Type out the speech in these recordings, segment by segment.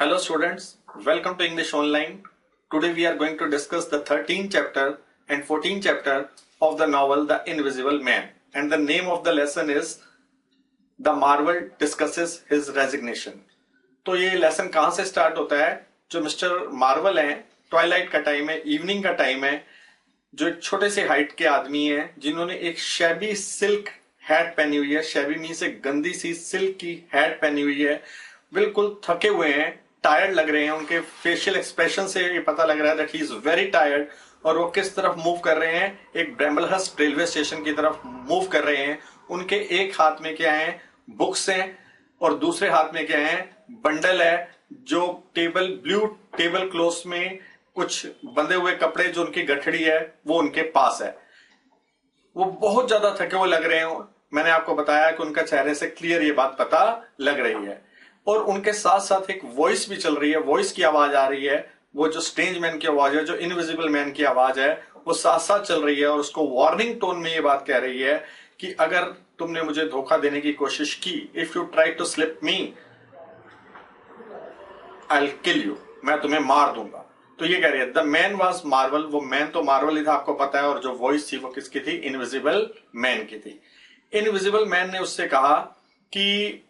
Hello students, welcome to English Online. Today we are going to discuss the 13th chapter and 14th chapter of the novel The Invisible Man. And the name of the lesson is The Marvel Discusses His Resignation. तो ये lesson कहाँ से start होता है? जो mister Marvel हैं, Twilight का time है, इवनिंग का टाइम है, जो एक छोटे से हाइट के आदमी हैं जिन्होंने एक शैबी सिल्क हैट पहनी हुई है। शैबी मीन से गंदी सी सिल्क की हैट पहनी हुई है। बिल्कुल थके हुए हैं, टायर्ड लग रहे हैं। उनके फेशियल एक्सप्रेशन से ये पता लग रहा है that he is very tired. और वो किस तरफ मूव कर रहे हैं? एक ब्रैम्बलहर्स्ट रेलवे स्टेशन की तरफ मूव कर रहे हैं। उनके एक हाथ में क्या है? बुक्स हैं और दूसरे हाथ में क्या है? बंडल है जो ब्लू टेबल क्लॉथ में कुछ बंधे हुए कपड़े जो उनकी गठड़ी है वो उनके पास है। वो बहुत ज्यादा थके हुए लग रहे हैं। मैंने आपको बताया कि उनका चेहरे से क्लियर ये बात पता लग रही है। और उनके साथ साथ एक वॉइस भी चल रही है, वॉइस की आवाज आ रही है। वो जो स्ट्रेंज मैन की आवाज है, जो इनविजिबल मैन की आवाज है, वो साथ साथ चल रही है और उसको वार्निंग टोन में ये बात कह रही है कि अगर तुमने मुझे धोखा देने की कोशिश की, if you try to slip me I will kill you, मैं तुम्हें मार दूंगा। तो ये कह रही है द मैन वॉज मार्वल। वो मैन तो मार्वल ही था, आपको पता है। और जो वॉइस थी वो किसकी थी? इनविजिबल मैन की थी। इनविजिबल मैन ने उससे कहा कि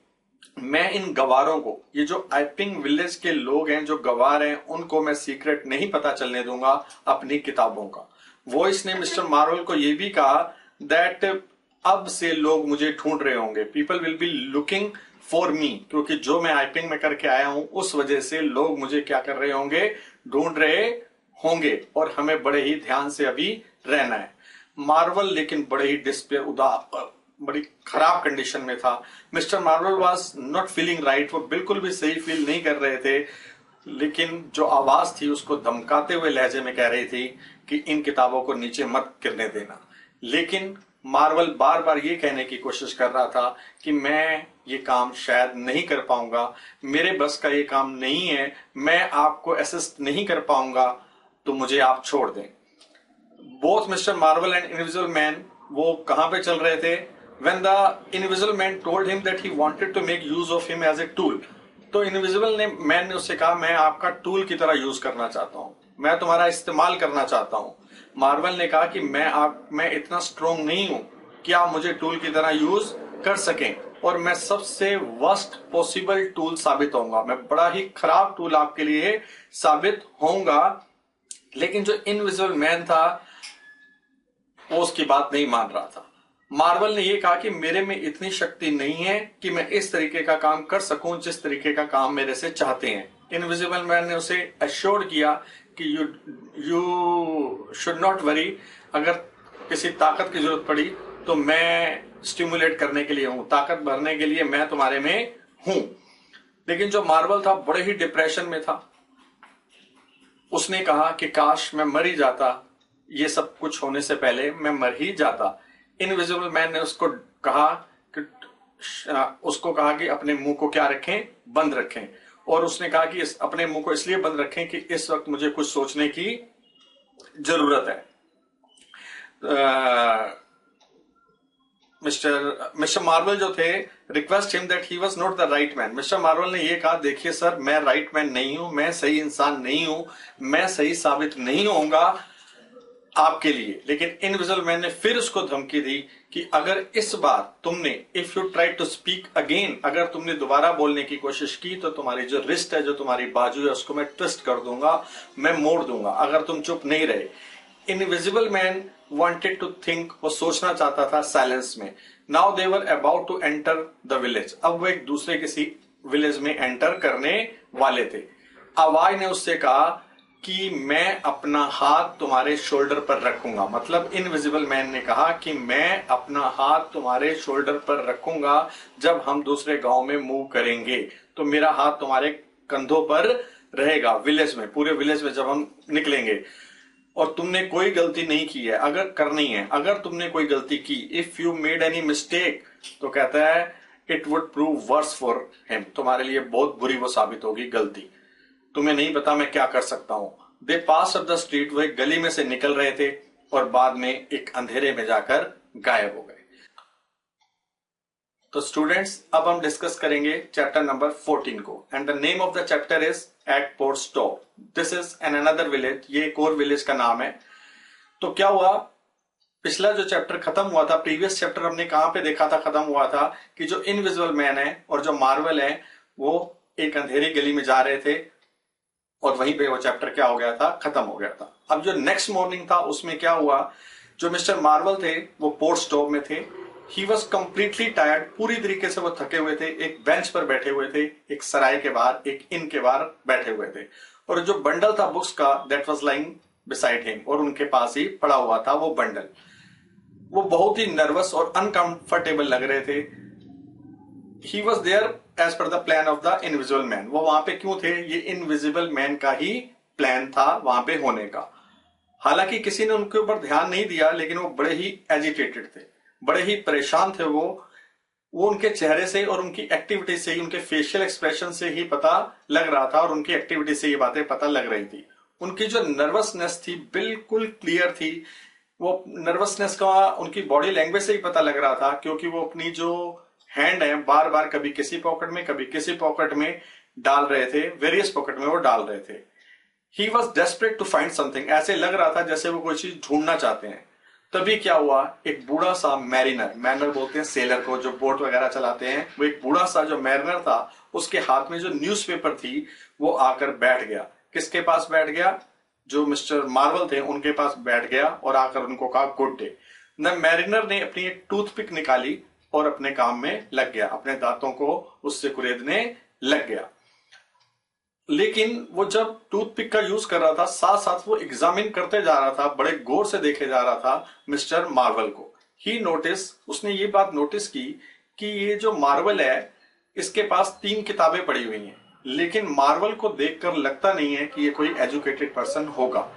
मैं इन गवारों को, ये जो आइपिंग विलेज के लोग हैं, जो गवार हैं, उनको मैं सीक्रेट नहीं पता चलने दूंगा अपनी किताबों का। वॉइस ने मिस्टर मार्वल को यह भी कहा दैट अब से लोग मुझे ढूंढ रहे होंगे, people will be looking for me, क्योंकि जो मैं आइपिंग में करके आया हूं उस वजह से लोग मुझे क्या कर रहे होंगे? ढूंढ रहे होंगे। और हमें बड़े ही ध्यान से अभी रहना है। मार्वल लेकिन बड़े ही डिस्पेयर, बड़ी खराब कंडीशन में था। Mister Marvel was not feeling right. वो बिल्कुल भी सही फील नहीं कर रहे थे। लेकिन जो आवाज थी उसको धमकाते हुए लहजे में कह रही थी कि इन किताबों को नीचे मत गिरने देना। लेकिन मार्वल बार बार ये कहने की कोशिश कर रहा था कि मैं ये काम शायद नहीं कर पाऊंगा, मेरे बस का ये काम नहीं है, मैं आपको असिस्ट नहीं कर पाऊंगा, तो मुझे आप छोड़ दें। Both mister Marvel and invisible man वो कहां पे चल रहे थे? When the invisible man told him that he wanted to make use of him as a tool, तो इनविजिबल मैन ने उससे कहा मैं आपका टूल की तरह यूज करना चाहता हूं, मैं तुम्हारा इस्तेमाल करना चाहता हूं। मार्वल ने कहा कि मैं इतना स्ट्रोंग नहीं हूं कि आप मुझे टूल की तरह यूज कर सकें, और मैं सबसे वर्स्ट पॉसिबल टूल साबित होऊंगा, मैं बड़ा ही खराब टूल आपके लिए साबित होऊंगा। लेकिन जो इनविजिबल मैन था वो उसकी बात नहीं मान रहा था। मार्वल ने यह कहा कि मेरे में इतनी शक्ति नहीं है कि मैं इस तरीके का काम कर सकूं जिस तरीके का काम मेरे से चाहते हैं। इनविजिबल मैन ने उसे एश्योर किया कि यू शुड नॉट वरी, अगर किसी ताकत की जरूरत पड़ी तो मैं स्टिमुलेट करने के लिए हूं, ताकत भरने के लिए मैं तुम्हारे में हूं। लेकिन जो मार्वल था बड़े ही डिप्रेशन में था। उसने कहा कि काश मैं मर ही जाता, ये सब कुछ होने से पहले मैं मर ही जाता। इनविजिबल मैन ने उसको कहा कि अपने मुंह को क्या रखें? बंद रखें। और उसने कहा कि अपने मुंह को इसलिए बंद रखें कि इस वक्त मुझे कुछ सोचने की जरूरत है। मिस्टर मार्वल जो थे request him that he was not the right man. Mister Marvel ने यह कहा देखिए सर, मैं राइट मैन नहीं हूं, मैं सही इंसान नहीं हूं, मैं सही साबित नहीं होऊंगा आपके लिए। लेकिन इनविजिबल मैन ने फिर उसको धमकी दी कि अगर इस बार तुमने, if you try to speak again, अगर तुमने दोबारा बोलने की कोशिश की तो तुम्हारी जो रिस्ट है, जो तुम्हारी बाजू है, उसको मैं ट्विस्ट कर दूंगा, मैं मोड़ दूंगा, अगर तुम चुप नहीं रहे। Invisible man wanted to think, वो सोचना चाहता था साइलेंस में। Now they were about to enter the village. अब वो एक दूसरे किसी विलेज में एंटर करने वाले थे। आवाज ने उससे कहा कि मैं अपना हाथ तुम्हारे शोल्डर पर रखूंगा। मतलब इनविजिबल मैन ने कहा कि मैं अपना हाथ तुम्हारे शोल्डर पर रखूंगा जब हम दूसरे गांव में मूव करेंगे, तो मेरा हाथ तुम्हारे कंधों पर रहेगा विलेज में, पूरे विलेज में जब हम निकलेंगे। और तुमने कोई गलती नहीं की है, अगर करनी है, अगर तुमने कोई गलती की, if you made any mistake, तो कहता है it would prove worse for him, तुम्हारे लिए बहुत बुरी वो साबित होगी गलती। तुम्हें नहीं पता मैं क्या कर सकता हूं। दे पास ऑफ द स्ट्रीट, वो एक गली में से निकल रहे थे और बाद में एक अंधेरे में जाकर गायब हो गए। तो स्टूडेंट्स अब हम डिस्कस करेंगे चैप्टर नंबर 14 को and the name of the chapter is at port stop. This is an another village, ये एक और विलेज का नाम है। तो क्या हुआ, पिछला जो चैप्टर खत्म हुआ था, प्रीवियस चैप्टर हमने कहां पे देखा था, खत्म हुआ था कि जो इनविजिबल मैन है और जो मार्वल है वो एक अंधेरी गली में जा रहे थे और वहीं पे वो चैप्टर क्या हो गया था, खत्म हो गया था। अब जो नेक्स्ट मॉर्निंग था उसमें क्या हुआ, जो मिस्टर मार्वल थे वो पोर्ट स्टॉप में थे। ही वॉज कंप्लीटली टायर्ड, पूरी तरीके से वो थके हुए थे, एक बेंच पर बैठे हुए थे, एक सराय के बाहर, एक इन के बाहर बैठे हुए थे और जो बंडल था बुक्स का that was lying beside him, और उनके पास ही पड़ा हुआ था वो बंडल। वो बहुत ही नर्वस और अनकंफर्टेबल लग रहे थे। He was there as per the plan of the invisible man. वो वहां पे क्यों थे, ये इनविजिबल मैन का ही प्लान था वहां पे होने का। हालांकि किसी ने उनके ऊपर ध्यान नहीं दिया, लेकिन वो बड़े ही एजिटेटेड थे, बड़े ही परेशान थे। वो उनके चेहरे से और उनकी एक्टिविटी से ही, उनके फेशियल एक्सप्रेशन से ही पता लग रहा था और उनकी एक्टिविटी से ये बातें पता लग रही थी। उनकी जो नर्वसनेस थी बिल्कुल क्लियर थी। वो नर्वसनेस का उनकी बॉडी लैंग्वेज से ही पता लग रहा था, क्योंकि वो अपनी जो हैंड है बार बार कभी किसी पॉकेट में कभी किसी पॉकेट में डाल रहे थे, वेरियस पॉकेट में वो डाल रहे थे। He was desperate to find something, ऐसे लग रहा था जैसे वो कोई चीज ढूंढना चाहते हैं। तभी क्या हुआ, एक बूढ़ा सा मैरिनर, मैरिनर बोलते हैं सेलर को जो बोट वगैरह चलाते हैं, वो एक बूढ़ा सा जो मैरिनर था उसके हाथ में जो न्यूज़पेपर थी वो आकर बैठ गया। किसके पास बैठ गया, जो मिस्टर मार्वल थे उनके पास बैठ गया और आकर उनको कहा गुड डे। न मैरिनर ने अपनी एक टूथपिक निकाली और अपने काम में लग गया, अपने दांतों को उससे कुरेदने लग गया। लेकिन वो जब टूथपिक का यूज कर रहा था, साथ साथ वो एग्जामिन करते जा रहा था, बड़े गौर से देखे जा रहा था मिस्टर मार्वल को। ही नोटिस, उसने ये बात नोटिस की कि ये जो मार्वल है इसके पास 3 किताबें पड़ी हुई हैं, लेकिन मार्वल को देखकर लगता नहीं है कि ये कोई एजुकेटेड पर्सन होगा।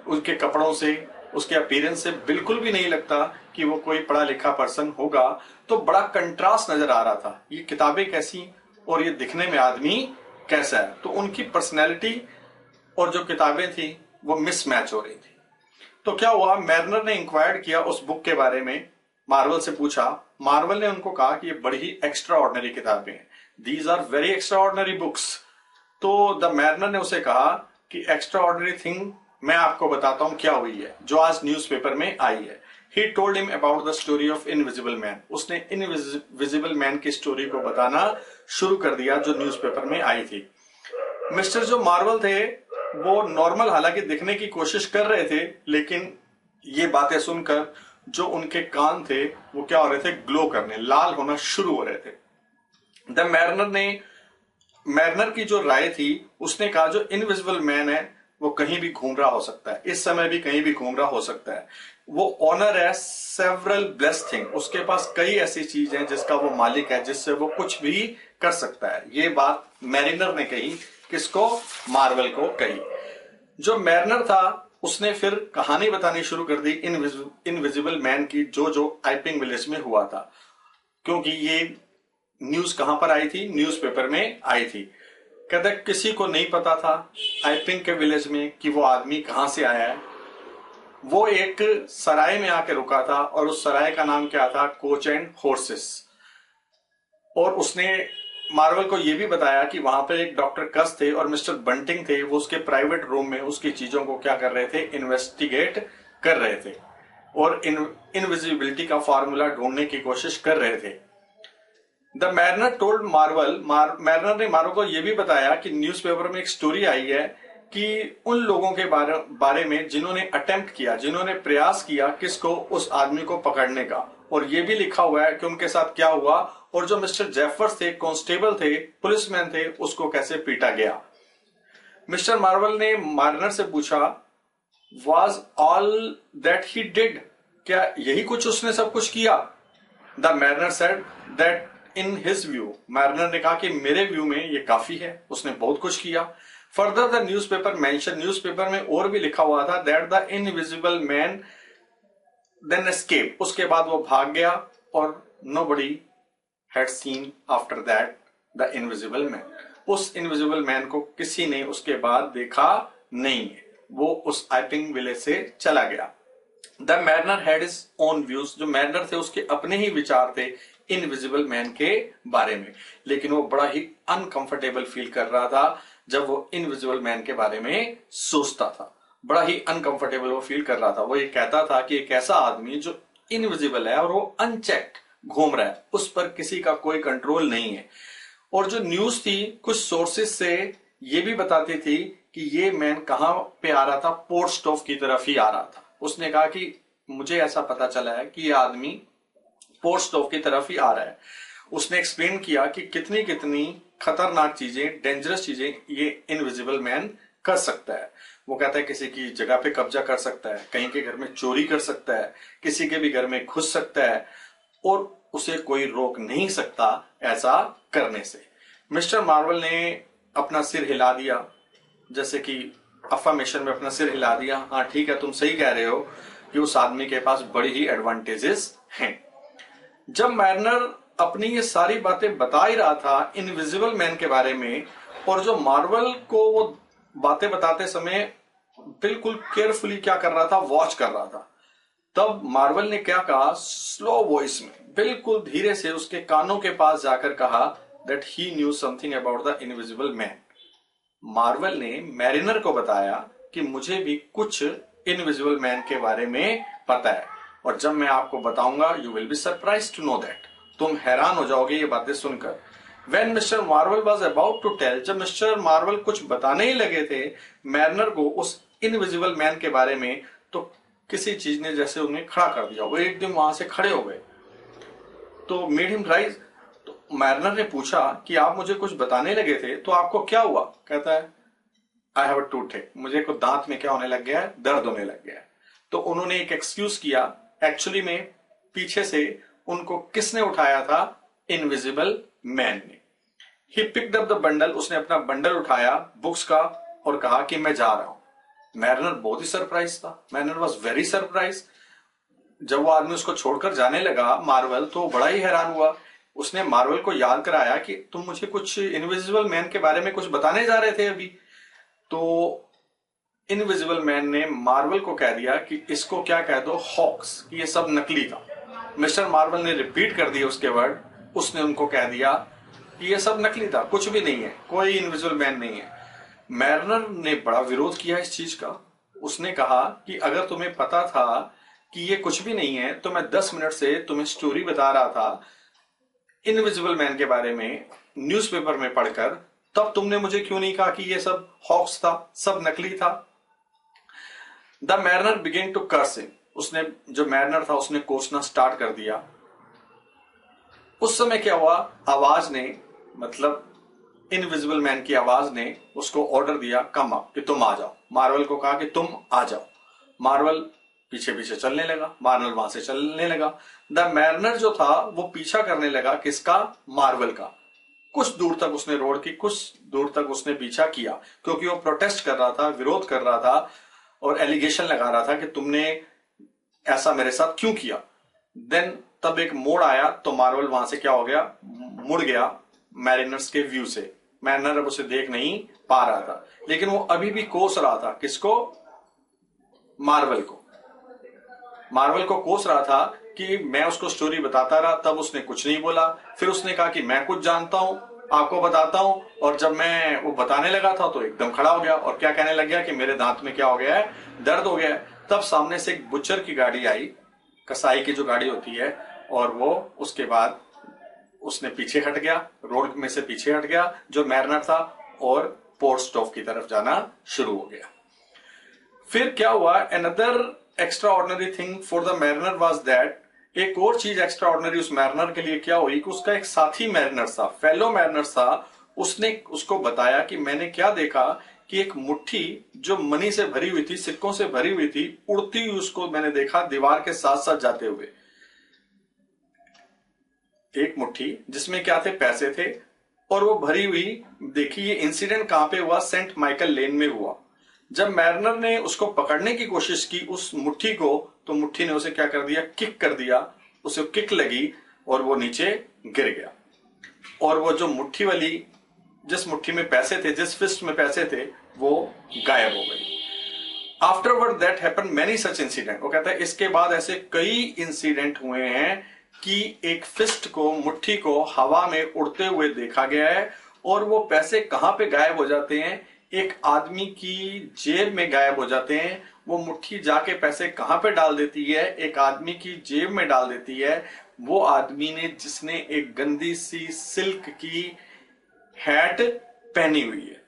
उसके कपड़ों से, उसके अपीयरेंस से बिल्कुल भी नहीं लगता कि वो कोई पढ़ा लिखा पर्सन होगा। तो बड़ा कंट्रास्ट नजर आ रहा था, ये किताबें कैसी और ये दिखने में आदमी कैसा है। तो उनकी पर्सनैलिटी और जो किताबें थी वो मिसमैच हो रही थी। तो क्या हुआ, मैरिनर ने इंक्वायर्ड किया उस बुक के बारे में, मार्वल से पूछा। मार्वल ने उनको कहा कि ये बड़ी ही एक्स्ट्रा ऑर्डिनरी किताबें हैं, these are very extraordinary books. तो द मैरिनर ने उसे कहा कि एक्स्ट्रा ऑर्डिनरी थिंग मैं आपको बताता हूं क्या हुई है, जो आज न्यूज़पेपर में आई है। He told him about the story of Invisible Man. उसने इनविजिबल मैन की स्टोरी को बताना शुरू कर दिया जो न्यूज़पेपर में आई थी। मिस्टर जो मार्वल थे वो नॉर्मल हालांकि दिखने की कोशिश कर रहे थे, लेकिन ये बातें सुनकर जो उनके कान थे वो क्या हो रहे थे, ग्लो करने, लाल होना शुरू हो रहे थे। द मैरिनर की जो राय थी, उसने कहा जो इनविजिबल मैन है वो कहीं भी घूम रहा हो सकता है, इस समय भी कहीं भी घूम रहा हो सकता है। वो ऑनर है सेवरल ब्लेस्ड थिंग, उसके पास कई ऐसी चीज हैं जिसका वो मालिक है, जिससे वो कुछ भी कर सकता है। ये बात मैरिनर ने कही, किसको, मार्वल को कही। जो मैरिनर था उसने फिर कहानी बतानी शुरू कर दी इनविजिबल मैन की, जो आइपिंग विलेज में हुआ था। क्योंकि ये न्यूज कहां पर आई थी, न्यूज़पेपर में आई थी। कहते किसी को नहीं पता था आइपिंग के विलेज में कि वो आदमी कहां से आया है। वो एक सराय में आके रुका था और उस सराय का नाम क्या था, कोच एंड हॉर्सेस। और उसने मार्वल को यह भी बताया कि वहां पर एक डॉक्टर कस थे और मिस्टर बंटिंग थे, वो उसके प्राइवेट रूम में उसकी चीजों को क्या कर रहे थे, इन्वेस्टिगेट कर रहे थे और इनविजिबिलिटी का फॉर्मूला ढूंढने की कोशिश कर रहे थे। The mariner told Marvel, mariner ने मार्वल को यह भी बताया कि न्यूज़पेपर में एक स्टोरी आई है कि उन लोगों के बारे में जिन्होंने अटेम्प्ट किया, जिन्होंने प्रयास किया किसको, उस आदमी को पकड़ने का। और ये भी लिखा हुआ है कि उनके साथ क्या हुआ और जो मिस्टर जेफर्स थे, कांस्टेबल थे, पुलिसमैन थे, उसको कैसे पीटा गया। मिस्टर मार्वल ने मार्नर से पूछा, was all that he did, क्या यही कुछ उसने सब कुछ किया। The mariner said that in his view, mariner ने कहा कि मेरे व्यू में ये काफी है, उसने बहुत कुछ किया। Further the newspaper mention, newspaper में और भी लिखा हुआ था that the invisible man then escape, उसके बाद वो भाग गया और nobody had seen after that the invisible man, उस इनविजिबल मैन को किसी ने उसके बाद देखा नहीं है, वो उस आइपिंग विलेज से चला गया। The mariner had his own views, जो मैरिनर थे उसके अपने ही विचार थे इनविजिबल मैन के बारे में, लेकिन वो बड़ा ही अनकंफर्टेबल फील कर रहा था जब वो इनविजिबल मैन के बारे में सोचता था। बड़ा ही अनकंफर्टेबल वो फील कर रहा था। वो ये कहता था कि एक ऐसा आदमी जो इनविजिबल है और वो अनचेक्ड घूम रहा है, उस पर किसी का कोई कंट्रोल नहीं है। और जो न्यूज थी कुछ सोर्सेस से ये भी बताती थी कि ये मैन कहां पे आ रहा था, पोर्ट स्टॉफ की तरफ ही आ रहा था। उसने कहा कि मुझे ऐसा पता चला है कि ये आदमी पोर्ट स्टॉफ की तरफ ही आ रहा है। उसने एक्सप्लेन किया कि कितनी कितनी खतरनाक चीजें, डेंजरस चीजें ये इनविजिबल मैन कर सकता है। वो कहता है किसी की जगह पे कब्जा कर सकता है, कहीं के घर में चोरी कर सकता है, किसी के भी घर में घुस सकता है और उसे कोई रोक नहीं सकता ऐसा करने से। मिस्टर मार्वल ने अपना सिर हिला दिया, जैसे कि अफर्मेशन में अपना सिर हिला दिया, हाँ ठीक है तुम सही कह रहे हो कि उस आदमी के पास बड़ी ही एडवांटेजेस हैं। जब मैरिनर अपनी ये सारी बातें बता ही रहा था इनविजिबल मैन के बारे में, और जो मार्वल को वो बातें बताते समय बिल्कुल केयरफुली क्या कर रहा था, वॉच कर रहा था, तब मार्वल ने क्या कहा, स्लो वॉइस में बिल्कुल धीरे से उसके कानों के पास जाकर कहा that he new something about the invisible man. Marvel ने मैरिनर को बताया कि मुझे भी कुछ इनविजिबल मैन के बारे में पता है, और जब मैं आपको बताऊंगा you will be surprise to know that, तुम हैरान हो जाओगे ये बातें सुनकर। When mister Marvel was about to tell, जब मिस्टर मार्वल कुछ बताने ही लगे थे मैरिनर को उस इनविजिबल मैन के बारे में, तो किसी चीज ने जैसे उन्हें खड़ा कर दिया। वो एकदम वहां से खड़े हो गए। तो मेड हिम राइज। तो मैरिनर ने पूछा कि आप मुझे कुछ बताने लगे थे, तो आपको क्या हुआ? कहता है आई हैव अ टूथ, मुझे को दांत में क्या होने लग गया है, दर्द होने लग गया है। तो उन्होंने एक एक्सक्यूज किया। एक्चुअली में पीछे से उनको किसने उठाया था? इनविजिबल मैन ने। He picked up the bundle, उसने अपना बंडल उठाया बुक्स का और कहा कि मैं जा रहा हूं। मैरिनर बहुत ही सरप्राइज था। Mariner was very surprise. जब वो आदमी उसको छोड़कर जाने लगा मार्वल, तो बड़ा ही हैरान हुआ। उसने मार्वल को याद कराया कि तुम मुझे कुछ इनविजिबल मैन के बारे में कुछ बताने जा रहे थे अभी। तो इनविजिबल मैन ने मार्वल को कह दिया कि इसको क्या कह दो, हॉक्स, कि ये सब नकली था। मिस्टर मार्वल ने रिपीट कर दिए उसके वर्ड। उसने उनको कह दिया कि ये सब नकली था, कुछ भी नहीं है, कोई इनविजिबल मैन नहीं है। मैरिनर ने बड़ा विरोध किया इस चीज का। उसने कहा कि अगर तुम्हें पता था कि ये कुछ भी नहीं है, तो मैं 10 मिनट से तुम्हें स्टोरी बता रहा था इनविजिबल मैन के बारे में न्यूज़पेपर में पढ़कर, तब तुमने मुझे क्यों नहीं कहा कि ये सब हॉक्स था, सब नकली था? The mariner began to curse him, उसने, जो मैरिनर था उसने कोसना स्टार्ट कर दिया। उस समय क्या हुआ, आवाज ने, मतलब इनविजिबल मैन की आवाज ने उसको ऑर्डर दिया कम अप, कि तुम आ जाओ। मार्वल को कहा कि तुम आ जाओ। मार्वल पीछे पीछे चलने लगा, मार्वल वहां से चलने लगा। द मैरिनर जो था वो पीछा करने लगा किसका? मार्वल का। कुछ दूर तक उसने रोड की कुछ दूर तक उसने पीछा किया, क्योंकि वो प्रोटेस्ट कर रहा था, विरोध कर रहा था और एलिगेशन लगा रहा था कि तुमने ऐसा मेरे साथ क्यों किया। देन तब एक मोड़ आया, तो मार्वल वहां से क्या हो गया, मुड़ गया मैरिनर्स के व्यू से। मैरिनर अब उसे देख नहीं पा रहा था, लेकिन वो अभी भी कोस रहा था किसको? मार्वल को। मार्वल को कोस रहा था कि मैं उसको स्टोरी बताता रहा, तब उसने कुछ नहीं बोला। फिर उसने कहा कि मैं कुछ जानता हूं, आपको बताता हूं, और जब मैं वो बताने लगा था तो एकदम खड़ा हो गया और क्या कहने लग गया कि मेरे दांत में क्या हो गया है, दर्द हो गया है। तब सामने से एक बुचर की गाड़ी आई, कसाई की जो गाड़ी होती है, और वो उसके बाद उसने पीछे हट गया, रोड में से पीछे हट गया जो मैरिनर था, और पोर्ट स्टॉफ की तरफ जाना शुरू हो गया। फिर क्या हुआ, another extra ordinary thing for the mariner was that, एक और चीज एक्स्ट्रा ऑर्डिनरी उस मैरिनर के लिए क्या हुई कि उसका एक साथी मैरिनर था, फेलो मैरिनर था। उसने उसको बताया कि मैंने क्या देखा कि एक मुट्ठी जो मनी से भरी हुई थी, सिक्कों से भरी हुई थी, उड़ती हुई उसको मैंने देखा दीवार के साथ साथ जाते हुए। एक मुट्ठी जिसमें क्या थे, पैसे थे, और वो भरी हुई देखी। ये इंसिडेंट कहां पे हुआ? सेंट माइकल लेन में हुआ। जब मैरिनर ने उसको पकड़ने की कोशिश की उस मुट्ठी को, तो मुट्ठी ने उसे क्या कर दिया, किक कर दिया। उसे किक लगी और वो नीचे गिर गया। और वो जो मुट्ठी वाली, जिस मुट्ठी में पैसे थे, जिस फिस्ट में पैसे थे, वो गायब हो गई। Afterward that happen many such incident, वो कहता है इसके बाद ऐसे कई इंसिडेंट हुए हैं कि एक फिस्ट को, मुट्ठी को हवा में उड़ते हुए देखा गया है और वो पैसे कहां पे गायब हो जाते हैं, एक आदमी की जेब में गायब हो जाते हैं। वो मुट्ठी जाके पैसे कहां पे डाल देती है, एक आदमी की जेब में डाल देती है। वो आदमी ने जिसने एक गंदी सी सिल्क की हैट पहनी हुई है,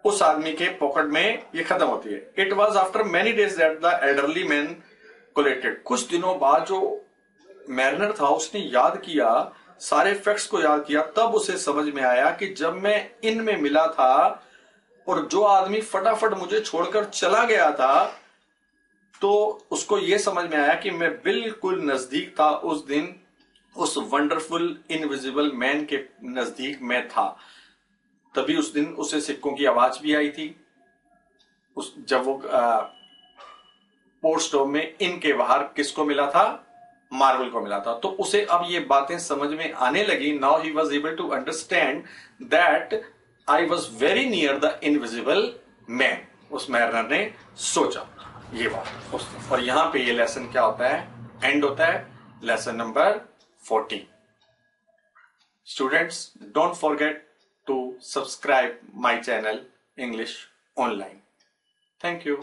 उस आदमी के पॉकेट में ये खत्म होती है। It was after many days that the elderly man collected, कुछ दिनों बाद जो मैरिनर था उसने याद किया, सारे फैक्ट्स को याद किया, तब उसे समझ में आया कि जब मैं इनमें मिला था और जो आदमी फटाफट मुझे छोड़कर चला गया था, तो उसको यह समझ में आया कि मैं बिल्कुल नजदीक था उस दिन, उस वंडरफुल इनविजिबल मैन के नजदीक मैं था। तभी उस दिन उसे सिक्कों की आवाज भी आई थी, जब वो पोर्ट स्टॉप में इनके बाहर किसको मिला था, मार्वल को मिला था। तो उसे अब ये बातें समझ में आने लगी। Now he was able to understand that I was very near the invisible man, उस मैरिनर ने सोचा ये बात। और यहां पे ये लेसन क्या होता है, एंड होता है, lesson number 14। Students, don't forget to subscribe my channel English Online. Thank you.